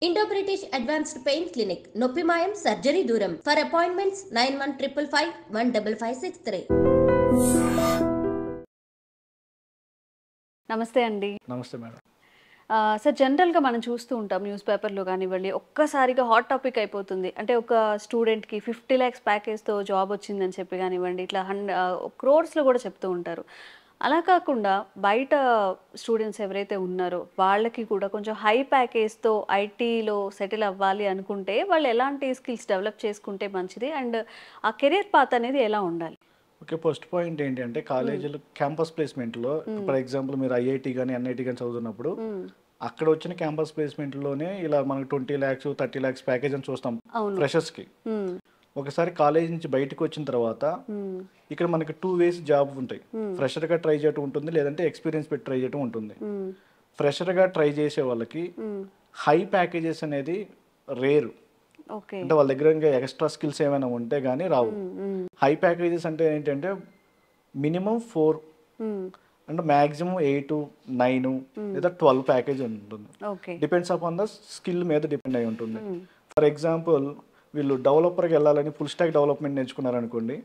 Indo British advanced pain clinic నొప్పి మాయం surgery దూరం ఫర్ అపాయింట్మెంట్స్ 9155515563. నమస్తే అండి. నమస్తే మేడం. సార్ జనరల్గా మనం చూస్తూ ఉంటాం న్యూస్ పేపర్లో కానివ్వండి, ఒక్కసారిగా హాట్ టాపిక్ అయిపోతుంది. అంటే ఒక స్టూడెంట్కి 50 lakhs ప్యాకేజ్తో జాబ్ వచ్చిందని చెప్పి కానివ్వండి, ఇట్లా క్రోర్స్లో కూడా చెప్తూ ఉంటారు. అలా కాకుండా బయట స్టూడెంట్స్ ఎవరైతే ఉన్నారో వాళ్ళకి కూడా కొంచెం హై ప్యాకేజ్తో ఐటీలో సెటిల్ అవ్వాలి అనుకుంటే వాళ్ళు ఎలాంటి స్కిల్స్ డెవలప్ చేసుకుంటే మంచిది, అండ్ ఆ కెరియర్ పాత్ అనేది ఎలా ఉండాలి? ఓకే, ఫస్ట్ పాయింట్ ఏంటి అంటే కాలేజీలో క్యాంపస్ ప్లేస్మెంట్లో ఫర్ ఎగ్జాంపుల్ మీరు ఐఐటి కానీ ఎన్ఐటి కానీ చదువుతున్నప్పుడు అక్కడ వచ్చిన క్యాంపస్ ప్లేస్మెంట్లోనే ఇలా మనకు 20 lakhs 30 lakhs ప్యాకేజ్ అని చూస్తాం ఫ్రెషర్స్కి. ఒకసారి కాలేజ్ నుంచి బయటకు వచ్చిన తర్వాత ఇక్కడ మనకి 2 ways జాబ్ ఉంటాయి. ఫ్రెషర్గా ట్రై చేయటం ఉంటుంది, లేదంటే ఎక్స్పీరియన్స్ పెట్టి ట్రై చేయటం ఉంటుంది. ఫ్రెషర్గా ట్రై చేసే వాళ్ళకి హై ప్యాకేజెస్ అనేది రేరు. అంటే వాళ్ళ దగ్గర ఇంకా ఎక్స్ట్రా స్కిల్స్ ఏమైనా ఉంటే కానీ రావు. హై ప్యాకేజెస్ అంటే ఏంటంటే మినిమం 4 అంటే మ్యాక్సిమం 8 9 లేదా 12 ప్యాకేజ్ ఉంటుంది. డిపెండ్స్ అపాన్ ద స్కిల్ మీద డిపెండ్ అయి ఉంటుంది. ఫర్ ఎగ్జాంపుల్ వీళ్ళు డెవలపర్కి వెళ్ళాలని ఫుల్ స్టాక్ డెవలప్మెంట్ నేర్చుకున్నారనుకోండి,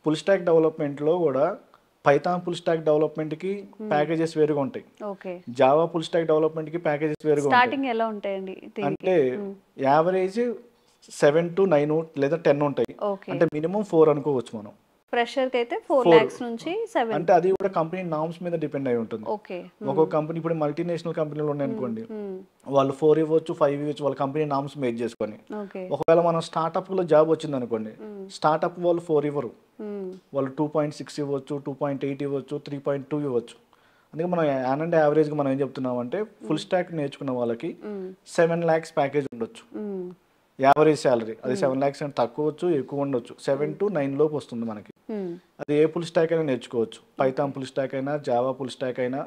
ఫుల్ స్టాక్ డెవలప్మెంట్లో కూడా పైథాన్ ఫుల్ స్టాక్ డెవలప్మెంట్కి ప్యాకేజెస్ వేరుగా ఉంటాయి, జావా ఫుల్ స్టాక్ డెవలప్మెంట్కి ప్యాకేజెస్ వేరుగా ఉంటాయి. అంటే యావరేజ్ 7 to 9 లేదా 10 ఉంటాయి. అంటే మినిమం 4 అనుకోవచ్చు మనం. ఫ్రెషర్కి అయితే 4 lakhs నుంచి 7. అంటే అది కూడా కంపెనీ నామ్స్ మీద డిపెండ్ అయి ఉంటుంది. ఒక్కొక్క కంపెనీ ఇప్పుడు మల్టీనేషనల్ కంపెనీలు ఉన్నాయనుకోండి, వాళ్ళు 4 ఇవ్వచ్చు 5 ఇవ్వచ్చు, వాళ్ళ కంపెనీ నామ్స్ మేక్ చేసుకొని. ఒకవేళ మనం స్టార్ట్అప్లో జాబ్ వచ్చింది అనుకోండి, స్టార్ట్అప్ వాళ్ళు 4 ఇవ్వరు, వాళ్ళు 2.6 ఇవ్వచ్చు, 2.8 ఇవ్వచ్చు, 3.2 ఇవ్వచ్చు. అందుకే మనం అండ్ యావరేజ్గా మనం ఏం చెప్తున్నామంటే ఫుల్ స్టాక్ నేర్చుకున్న వాళ్ళకి 7 lakhs ప్యాకేజ్ ఉండొచ్చు యావరేజ్ శాలరీ. అది 7 lakhs అంటే తక్కువ వచ్చు, ఎక్కువ ఉండొచ్చు. 7 to 9 లోపు వస్తుంది మనకి. అది ఏ ఫుల్ స్టాక్ అయినా నేర్చుకోవచ్చు. పైథాన్ ఫుల్ స్టాక్ అయినా, జావా ఫుల్ స్టాక్ అయినా,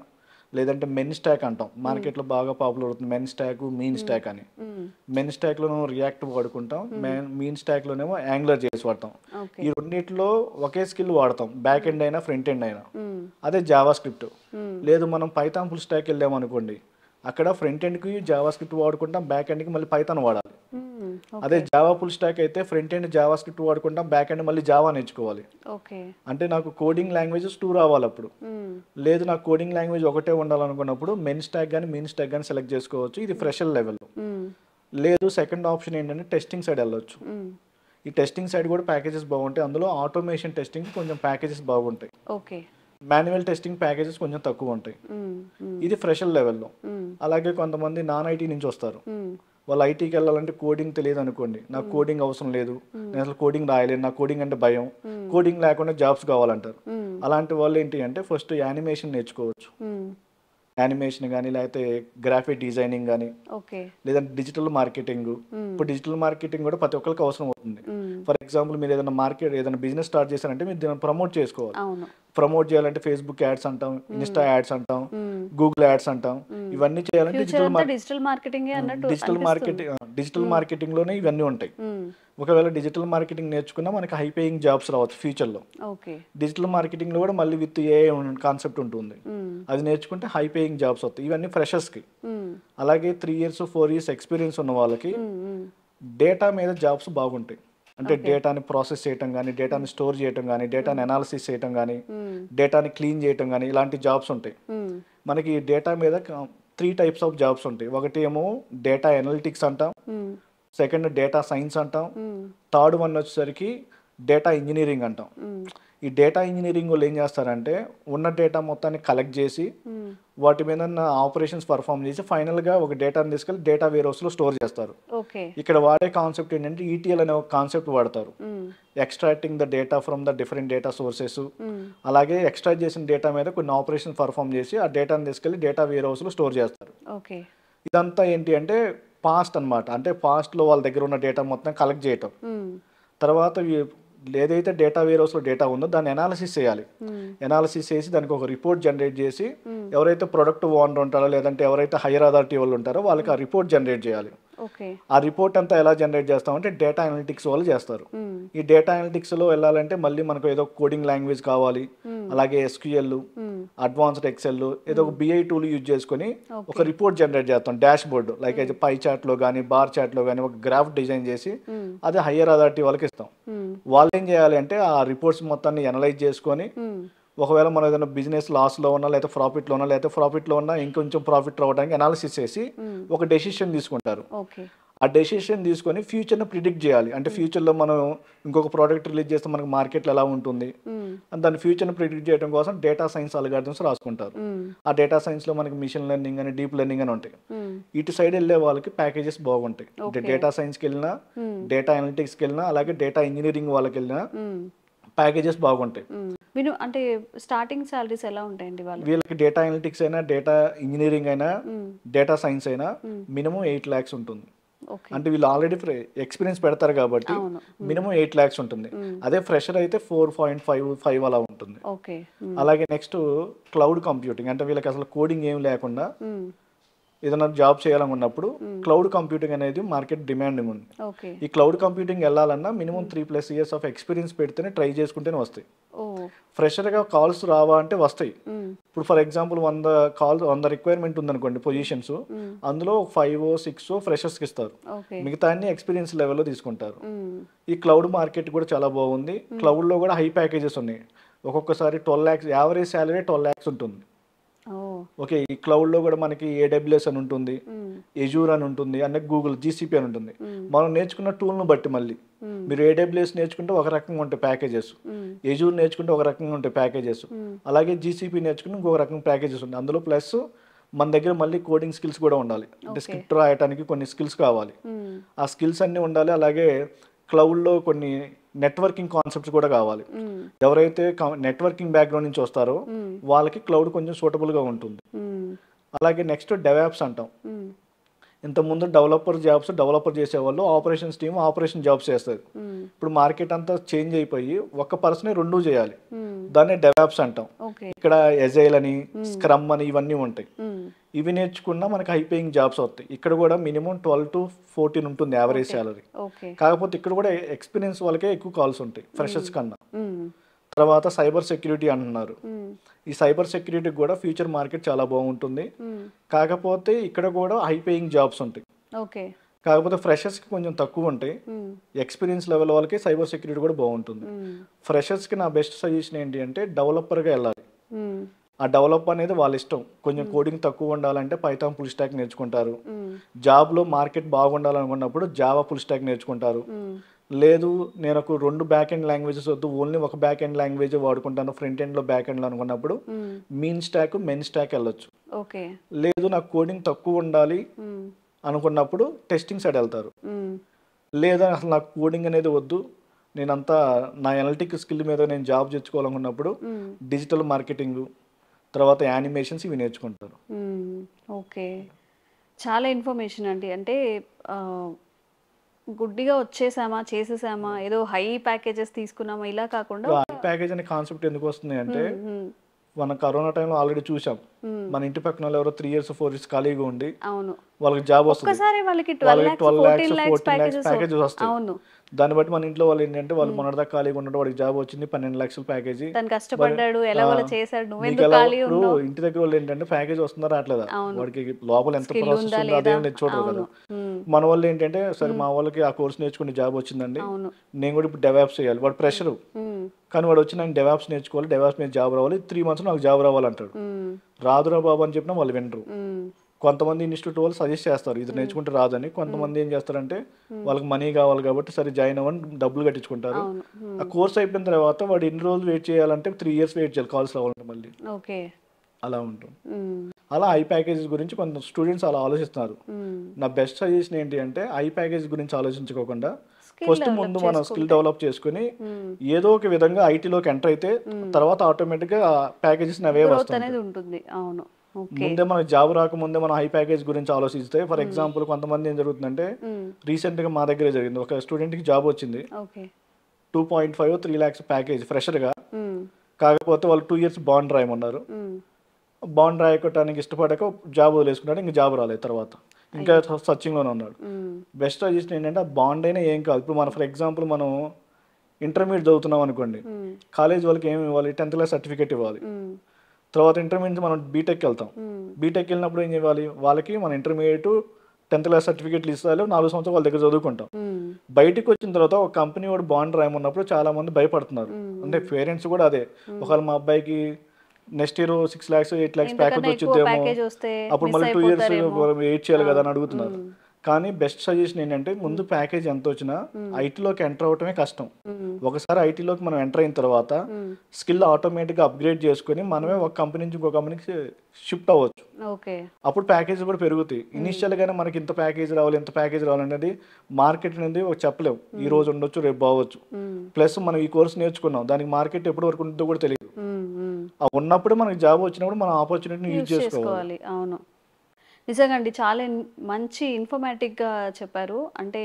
లేదంటే మెన్ స్టాక్ అంటాం, మార్కెట్లో బాగా పాపులర్ అవుతుంది మెన్ స్టాక్, మీన్ స్టాక్ అని. మెన్ స్టాక్లో రియాక్ట్ వాడుకుంటాం, మీన్ స్టాక్లోనేమో యాంగులర్ చేసి వాడతాం. ఈ రెండింటిలో ఒకే స్కిల్ వాడతాం, బ్యాక్ ఎండ్ అయినా ఫ్రంట్ ఎండ్ అయినా. అదే జావా స్క్రిప్ట్. లేదు మనం పైథాన్ ఫుల్ స్టాక్ వెళ్ళామనుకోండి, అక్కడ ఫ్రంట్ ఎండ్కి జావా స్క్రిప్ట్ వాడుకుంటాం, బ్యాక్ ఎండ్కి మళ్ళీ పైథాన్ వాడాలి. అదే జావా ఫుల్ స్టాక్ అయితే ఫ్రంట్ ఎండ్ జావా స్క్రిప్ట్ వాడుకుంటాం, బ్యాక్ ఎండ్ మళ్ళీ జావా నేర్చుకోవాలి. అంటే నాకు కోడింగ్ లాంగ్వేజెస్ 2 రావాలి అప్పుడు. లేదు నాకు కోడింగ్ లాంగ్వేజ్ ఒకటే ఉండాలనుకున్నప్పుడు మెన్ స్టాక్ కానీ మీన్ స్టాక్ కానీ సెలెక్ట్ చేసుకోవచ్చు. ఇది ఫ్రెషర్ లెవెల్లో. లేదు సెకండ్ ఆప్షన్ ఏంటంటే టెస్టింగ్ సైడ్ వెళ్ళొచ్చు. ఈ టెస్టింగ్ సైడ్ కూడా ప్యాకేజెస్ బాగుంటాయి. అందులో ఆటోమేషన్ టెస్టింగ్ కొంచెం ప్యాకేజెస్ బాగుంటాయి, మాన్యువల్ టెస్టింగ్ ప్యాకేజెస్ కొంచెం తక్కువ ఉంటాయి. ఇది ఫ్రెషర్ లెవెల్లో. అలాగే కొంతమంది నాన్ ఐటీ నుంచి వస్తారు, వాళ్ళు ఐటీకి వెళ్ళాలంటే కోడింగ్ తెలియదు అనుకోండి, నాకు కోడింగ్ అవసరం లేదు, నేను అసలు కోడింగ్ రాయలేను, నాకు కోడింగ్ అంటే భయం, కోడింగ్ లేకుండా జాబ్స్ కావాలంటారు. అలాంటి వాళ్ళు ఏంటి అంటే ఫస్ట్ యానిమేషన్ నేర్చుకోవచ్చు. యానిమేషన్ కానీ, లేకపోతే గ్రాఫిక్ డిజైనింగ్ కానీ, లేదంటే డిజిటల్ మార్కెటింగ్. ఇప్పుడు డిజిటల్ మార్కెటింగ్ కూడా ప్రతి ఒక్కరికి అవసరం అవుతుంది. ఫర్ ఎగ్జాంపుల్ మీరు ఏదైనా బిజినెస్ స్టార్ట్ చేశారంటే మీరు దీన్ని ప్రమోట్ చేసుకోవాలి. ప్రమోట్ చేయాలంటే ఫేస్బుక్ యాడ్స్ అంటాం, ఇన్స్టా యాడ్స్ అంటాం, గూగుల్ యాడ్స్ అంటాం. ఇవన్నీ చేయాలంటే డిజిటల్ మార్కెటింగ్ లోనే ఇవన్నీ ఉంటాయి. ఒకవేళ డిజిటల్ మార్కెటింగ్ నేర్చుకున్నా మనకి హై పేయింగ్ జాబ్స్ రావచ్చు ఫ్యూచర్లో. డిజిటల్ మార్కెటింగ్ లో కూడా మళ్ళీ విత్ ఏ కాన్సెప్ట్ ఉంటుంది, అది నేర్చుకుంటే హై పేయింగ్ జాబ్స్ వస్తాయి. ఇవన్నీ ఫ్రెషర్స్కి. అలాగే 3 years 4 years ఎక్స్పీరియన్స్ ఉన్న వాళ్ళకి డేటా మీద జాబ్స్ బాగుంటాయి. అంటే డేటాని ప్రాసెస్ చేయటం కానీ, డేటాని స్టోర్ చేయటం కానీ, డేటాని అనాలిసిస్ చేయటం కానీ, డేటాని క్లీన్ చేయటం కానీ, ఇలాంటి జాబ్స్ ఉంటాయి. మనకి డేటా మీద 3 types ఆఫ్ జాబ్స్ ఉంటాయి. ఒకటి ఏమో డేటా ఎనాలిటిక్స్ అంటాం, సెకండ్ డేటా సైన్స్ అంటాం, థర్డ్ వన్ వచ్చేసరికి డేటా ఇంజనీరింగ్ అంటాం. ఈ డేటా ఇంజనీరింగ్ వాళ్ళు ఏం చేస్తారంటే ఉన్న డేటా మొత్తాన్ని కలెక్ట్ చేసి వాటి మీద ఆపరేషన్స్ పర్ఫామ్ చేసి ఫైనల్గా ఒక డేటాని తీసుకెళ్ళి డేటా వేర్ హౌస్లో స్టోర్ చేస్తారు. ఇక్కడ వాడే కాన్సెప్ట్ ఏంటంటే ఈటీఎల్ అనే ఒక కాన్సెప్ట్ వాడతారు, extracting the data from the different data sources. అలాగే ఎక్స్ట్రాక్ట్ చేసిన డేటా మీద కొన్ని ఆపరేషన్స్ పర్ఫామ్ చేసి ఆ డేటాని తీసుకెళ్ళి డేటా వేర్ హౌస్లో స్టోర్ చేస్తారు. ఇదంతా ఏంటి అంటే పాస్ట్ అనమాట. అంటే పాస్ట్లో వాళ్ళ దగ్గర ఉన్న డేటా మొత్తం కలెక్ట్ చేయటం, తర్వాత ఏదైతే డేటా వేర్ హౌస్లో డేటా ఉందో దాన్ని అనాలిసిస్ చేయాలి. అనాలిసిస్ చేసి దానికి ఒక రిపోర్ట్ జనరేట్ చేసి ఎవరైతే ప్రొడక్ట్ ఓనర్ ఉంటారో లేదంటే ఎవరైతే హైయర్ అథారిటీ వాళ్ళు ఉంటారో వాళ్ళకి ఆ రిపోర్ట్ జనరేట్ చేయాలి. ఓకే. ఆ రిపోర్ట్ అంతా ఎలా జనరేట్ చేస్తామంటే డేటా అనలిటిక్స్ వాళ్ళు చేస్తారు. ఈ డేటా అనలిటిక్స్లో వెళ్ళాలంటే మళ్ళీ మనకు ఏదో కోడింగ్ లాంగ్వేజ్ కావాలి, అలాగే ఎస్క్యూఎల్, అడ్వాన్స్డ్ ఎక్సెల్, ఏదో ఒక బిఐ టూల్ యూజ్ చేసుకొని ఒక రిపోర్ట్ జనరేట్ చేస్తాం, డాష్ బోర్డ్ లైక్ అయితే పై చార్ట్లో కానీ బార్ చార్ట్లో కానీ ఒక గ్రాఫ్ డిజైన్ చేసి అదే హయ్యర్ అథారిటీ వాళ్ళకి ఇస్తాం. వాళ్ళు ఏం చేయాలి అంటే ఆ రిపోర్ట్స్ మొత్తాన్ని అనలైజ్ చేసుకొని ఒకవేళ మనం ఏదైనా బిజినెస్ లాస్లో ఉన్నా లేకపోతే ప్రాఫిట్లో ఉన్నా లేకపోతే ప్రాఫిట్లో ఉన్నా ఇంకొంచెం ప్రాఫిట్ రావడానికి అనాలిసిస్ చేసి ఒక డెసిషన్ తీసుకుంటారు. ఆ డెసిషన్ తీసుకొని ఫ్యూచర్ని ప్రిడిక్ట్ చేయాలి. అంటే ఫ్యూచర్లో మనం ఇంకొక ప్రోడక్ట్ రిలీజ్ చేస్తే మనకి మార్కెట్లో ఎలా ఉంటుంది అని దాని ఫ్యూచర్ని ప్రిడిక్ట్ చేయడం కోసం డేటా సైన్స్ అల్గారిథమ్స్ రాసుకుంటారు. ఆ డేటా సైన్స్లో మనకి మిషన్ లెర్నింగ్ అని డీప్ లెర్నింగ్ అని ఉంటాయి. ఇటు సైడ్ వెళ్ళే వాళ్ళకి ప్యాకేజెస్ బాగుంటాయి. డేటా సైన్స్కి వెళ్ళినా, డేటా అనలిటిక్స్కి వెళ్ళినా, అలాగే డేటా ఇంజనీరింగ్ వాళ్ళకి వెళ్ళినా ప్యాకేజెస్ బాగుంటాయి. అంటే స్టార్టింగ్ సాలరీస్ ఎలా ఉంటాయండి వీళ్ళకి? డేటా అనలిటిక్స్ అయినా, డేటా ఇంజనీరింగ్ అయినా, డేటా సైన్స్ అయినా మినిమం 8 lakhs ఉంటుంది. అంటే వీళ్ళు ఆల్రెడీ ఎక్స్పీరియన్స్ పెడతారు కాబట్టి మినిమం 8 lakhs ఉంటుంది. అదే ఫ్రెషర్ అయితే 4.55 అలా ఉంటుంది. అలాగే నెక్స్ట్ క్లౌడ్ కంప్యూటింగ్, అంటే వీళ్ళకి అసలు కోడింగ్ ఏం లేకుండా ఏదైనా జాబ్ చేయాలనుకున్నప్పుడు క్లౌడ్ కంప్యూటింగ్ అనేది మార్కెట్ డిమాండింగ్ ఉంది. ఈ క్లౌడ్ కంప్యూటింగ్ వెళ్ళాలన్నా మినిమం 3+ years ఆఫ్ ఎక్స్పీరియన్స్ పెడితేనే ట్రై చేసుకుంటేనే వస్తాయి. ఫ్రెషర్గా కాల్స్ రావా అంటే వస్తాయి. ఇప్పుడు ఫర్ ఎగ్జాంపుల్ 100 రిక్వైర్మెంట్ ఉందనుకోండి పొజిషన్స్, అందులో 5 or 6 ఫ్రెషర్స్కి ఇస్తారు, మిగతా అన్ని ఎక్స్పీరియన్స్ లెవెల్లో తీసుకుంటారు. ఈ క్లౌడ్ మార్కెట్ కూడా చాలా బాగుంది. క్లౌడ్లో కూడా హై ప్యాకేజెస్ ఉన్నాయి. ఒక్కొక్కసారి 12 lakhs, యావరేజ్ శాలరీ 12 lakhs ఉంటుంది. ఓకే. ఈ క్లౌడ్లో కూడా మనకి AWS అని ఉంటుంది, ఎజూర్ అని ఉంటుంది, అంటే గూగుల్ GCP అని ఉంటుంది. మనం నేర్చుకున్న టూల్ను బట్టి మళ్ళీ మీరు AWS నేర్చుకుంటే ఒక రకంగా ఉంటాయి ప్యాకేజెస్, ఎజూర్ నేర్చుకుంటే ఒక రకంగా ఉంటాయి ప్యాకేజెస్, అలాగే GCP నేర్చుకుంటే ఇంకొక రకంగా ప్యాకేజెస్ ఉంటాయి. అందులో ప్లస్ మన దగ్గర మళ్ళీ కోడింగ్ స్కిల్స్ కూడా ఉండాలి. అంటే స్క్రిప్ట్ రాయడానికి కొన్ని స్కిల్స్ కావాలి, ఆ స్కిల్స్ అన్నీ ఉండాలి. అలాగే క్లౌడ్లో కొన్ని నెట్వర్కింగ్ కాన్సెప్ట్స్ కూడా కావాలి. ఎవరైతే నెట్వర్కింగ్ బ్యాక్గ్రౌండ్ నుంచి వస్తారో వాళ్ళకి క్లౌడ్ కొంచెం సూటబుల్గా ఉంటుంది. అలాగే నెక్స్ట్ డెవాప్స్ అంటాం. ఇంతకుముందు డెవలపర్ చేసేవాళ్ళు, ఆపరేషన్స్ టీమ్ ఆపరేషన్ జాబ్స్ చేస్తారు. ఇప్పుడు మార్కెట్ అంతా చేంజ్ అయిపోయి ఒక్క పర్సనే రెండూ చేయాలి, దాన్ని డెవాప్స్ అంటాం. ఇక్కడ ఎజైల్ అని, స్క్రమ్ అని ఇవన్నీ ఉంటాయి. ఇవి నేర్చుకున్నా మనకి హై పేయింగ్ జాబ్స్ వస్తాయి. ఇక్కడ కూడా మినిమం 12 to 14 ఉంటుంది యావరేజ్ శాలరీ. కాకపోతే ఇక్కడ కూడా ఎక్స్పీరియన్స్ వాళ్ళకే ఎక్కువ కాల్స్ ఉంటాయి ఫ్రెషర్స్ కన్నా. తర్వాత సైబర్ సెక్యూరిటీ అంటున్నారు. ఈ సైబర్ సెక్యూరిటీకి కూడా ఫ్యూచర్ మార్కెట్ చాలా బాగుంటుంది. కాకపోతే ఇక్కడ కూడా హై పేయింగ్ జాబ్స్ ఉంటాయి. కాకపోతే ఫ్రెషర్స్కి కొంచెం తక్కువ ఉంటాయి. ఎక్స్పీరియన్స్ లెవెల్ వాళ్ళకి సైబర్ సెక్యూరిటీ కూడా బాగుంటుంది. ఫ్రెషర్స్కి నా బెస్ట్ సజెషన్ ఏంటి అంటే డెవలపర్గా వెళ్ళాలి. ఆ డెవలప్ అనేది వాళ్ళ ఇష్టం. కొంచెం కోడింగ్ తక్కువ ఉండాలంటే పైథాన్ ఫుల్ స్టాక్ నేర్చుకుంటారు. జాబ్లో మార్కెట్ బాగుండాలనుకున్నప్పుడు జావా ఫుల్ స్టాక్ నేర్చుకుంటారు. లేదు నేను ఒక 2 బ్యాక్ ఎండ్ లాంగ్వేజెస్ వద్దు, ఓన్లీ ఒక బ్యాక్ ఎండ్ లాంగ్వేజ్ వాడుకుంటాను ఫ్రంట్ ఎండ్లో బ్యాక్ ఎండ్లో అనుకున్నప్పుడు మీన్ స్టాక్, మెన్ స్టాక్ వెళ్ళొచ్చు. లేదు నాకు కోడింగ్ తక్కువ ఉండాలి అనుకున్నప్పుడు టెస్టింగ్ సైడ్ వెళ్తారు. లేదా అసలు నాకు కోడింగ్ అనేది వద్దు, నేనంతా నా అనలిటిక్ స్కిల్ మీద నేను జాబ్ తెచ్చుకోవాలనుకున్నప్పుడు డిజిటల్ మార్కెటింగ్, తర్వాత యానిమేషన్స్ ఇవి నేర్చుకుంటారు. ఓకే. చాలా ఇన్ఫర్మేషన్ అండి. అంటే గుడ్డిగా వచ్చేసామా, చేసేసామా, ఏదో హై ప్యాకేజెస్ తీసుకున్నామా ఇలా కాకుండా హై ప్యాకేజ్ అనే కాన్సెప్ట్ ఎందుకు వస్తుంది అంటే మన కరోనా టైంలో ఆల్రెడీ చూసాం. మన ఇంటి పక్కన వాళ్ళు ఎవరో 3 years 4 years ఖాళీగా ఉండి వాళ్ళకి జాబ్ వస్తుంది, వాళ్ళకి 12 lakhs 14 lakhs ప్యాకేజెస్ వస్తాయి. దాన్ని బట్టి మన ఇంట్లో వాళ్ళు ఏంటంటే వాళ్ళు మొన్నటిదాకా ఖాళీగా ఉండడం, వాడికి జాబ్ వచ్చింది 12 lakhs ప్యాకేజీ, ఇప్పుడు ఇంటి దగ్గర వాళ్ళు ఏంటంటే ప్యాకేజ్ వస్తుందా రావట్లేదా, వాడికి లోపల ఎంత ప్రాసెస్ ఉందో అదేం చూడరు కదా. మన వాళ్ళు ఏంటంటే సరే మా వాళ్ళకి ఆ కోర్స్ నేర్చుకుని జాబ్ వచ్చిందండి, నేను కూడా ఇప్పుడు డెవాప్స్ చేయాలి, వాడు ప్రెషర్. కానీ వాడు వచ్చి నేను డెవాప్స్ నేర్చుకోవాలి, డెవాప్స్ మీద జాబ్ రావాలి, 3 months నాకు జాబ్ రావాలంటాడు. రాదురా బాబు అని చెప్పినా వాళ్ళు వినరు. కొంతమంది ఇన్స్టిట్యూట్ వాళ్ళు సజెస్ట్ చేస్తారు ఇది నేర్చుకుంటే రాదని. కొంతమంది ఏం చేస్తారంటే వాళ్ళకి మనీ కావాలి కాబట్టి సరే జాయిన్ అవ్వని డబ్బులు కట్టించుకుంటారు. ఆ కోర్స్ అయిపోయిన తర్వాత వాడు ఎన్ని రోజులు వెయిట్ చేయాలంటే 3 years వెయిట్ చేయాలి కాల్స్ రావాలంటే మళ్ళీ. అలా ఉంటుంది. అలా హై ప్యాకేజెస్ గురించి కొంత స్టూడెంట్స్ అలా ఆలోచిస్తున్నారు. నా బెస్ట్ సజెషన్ ఏంటి అంటే హై ప్యాకేజ్ గురించి ఆలోచించుకోకుండా ఫస్ట్ ముందు మనం స్కిల్ డెవలప్ చేసుకుని ఏదో ఒక విధంగా ఐటీలోకి ఎంటర్ అయితే తర్వాత ఆటోమేటిక్గా ప్యాకేజెస్ అవే వస్తాయి. ముందే మనకు జాబ్ రాకముందే మనం హై ప్యాకేజ్ గురించి ఆలోచిస్తే ఫర్ ఎగ్జాంపుల్ కొంతమంది ఏం జరుగుతుందంటే రీసెంట్ గా మా దగ్గరే జరిగింది. ఒక స్టూడెంట్ కి జాబ్ వచ్చింది, 2.5 3 lakhs ప్యాకేజ్ ఫ్రెషర్ గా. కాకపోతే వాళ్ళు 2 years బాండ్ రాయమన్నారు. బాండ్ రాయకోవటానికి ఇష్టపడక జాబ్ వదిలేసుకున్నాడు, ఇంక జాబ్ రాలేదు. తర్వాత ఇంకా సర్చింగ్లోనే ఉన్నాడు. బెస్ట్ సజెషన్ ఏంటంటే ఆ బాండ్ అయినా ఏం కాదు. ఇప్పుడు మనం ఫర్ ఎగ్జాంపుల్ మనం ఇంటర్మీడియట్ చదువుతున్నాం అనుకోండి, కాలేజ్ వాళ్ళకి ఏమి ఇవ్వాలి, 10th క్లాస్ సర్టిఫికేట్ ఇవ్వాలి. తర్వాత ఇంటర్మీడియట్ మనం బీటెక్ వెళ్తాం. బీటెక్ వెళ్ళినప్పుడు ఏం చేయాలి, వాళ్ళకి మన ఇంటర్మీడియట్ 10th క్లాస్ సర్టిఫికేట్లు ఇస్తారు, 4 సంవత్సరాలు వాళ్ళ దగ్గర చదువుకుంటాం. బయటికి వచ్చిన తర్వాత ఒక కంపెనీ వాడు బాండ్ రాయమన్నప్పుడు చాలా మంది భయపడుతున్నారు. అంటే పేరెంట్స్ కూడా అదే, ఒకవేళ మా అబ్బాయికి next year 6 lakhs 8 lakhs package వచ్చిద్దేమో, అప్పుడు మళ్ళీ 2 years వెయిట్ చేయాలి కదా అని అడుగుతున్నారు. కానీ బెస్ట్ సజెషన్ ఏంటంటే ముందు ప్యాకేజ్ ఎంత వచ్చినా ఐటీలోకి ఎంటర్ అవటమే కష్టం. ఒకసారి ఐటీలోకి మనం ఎంటర్ అయిన తర్వాత స్కిల్ ఆటోమేటిక్గా అప్గ్రేడ్ చేసుకుని మనమే ఒక కంపెనీ నుంచి ఇంకో కంపెనీకి షిఫ్ట్ అవ్వచ్చు. అప్పుడు ప్యాకేజ్ కూడా పెరుగుతాయి. ఇనిషియల్ గానే మనకి ఇంత ప్యాకేజ్ రావాలి, ఇంత ప్యాకేజ్ రావాలనేది మార్కెట్ అనేది చెప్పలేము. ఈ రోజు ఉండొచ్చు, రేపు బావచ్చు. ప్లస్ మనం ఈ కోర్స్ నేర్చుకున్నాం, దానికి మార్కెట్ ఎప్పటి వరకు ఉంటుందో కూడా తెలియదు. ఉన్నప్పుడు మనకి జాబ్ వచ్చినప్పుడు మనం ఆపర్చునిటీని యూజ్ చేసుకోవాలి. అవును, నిజంగా అండి, చాలా మంచి ఇన్ఫర్మేటివ్గా చెప్పారు. అంటే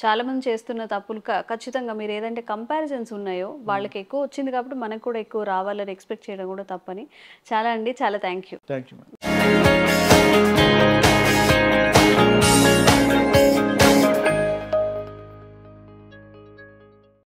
చాలామంది చేస్తున్న తప్పులు ఖచ్చితంగా మీరు ఏదంటే కంపారిజన్స్ ఉన్నాయో వాళ్ళకి ఎక్కువ వచ్చింది కాబట్టి మనకు కూడా ఎక్కువ రావాలని ఎక్స్పెక్ట్ చేయడం కూడా తప్పని. చాలా అండి, చాలా థ్యాంక్ యూ.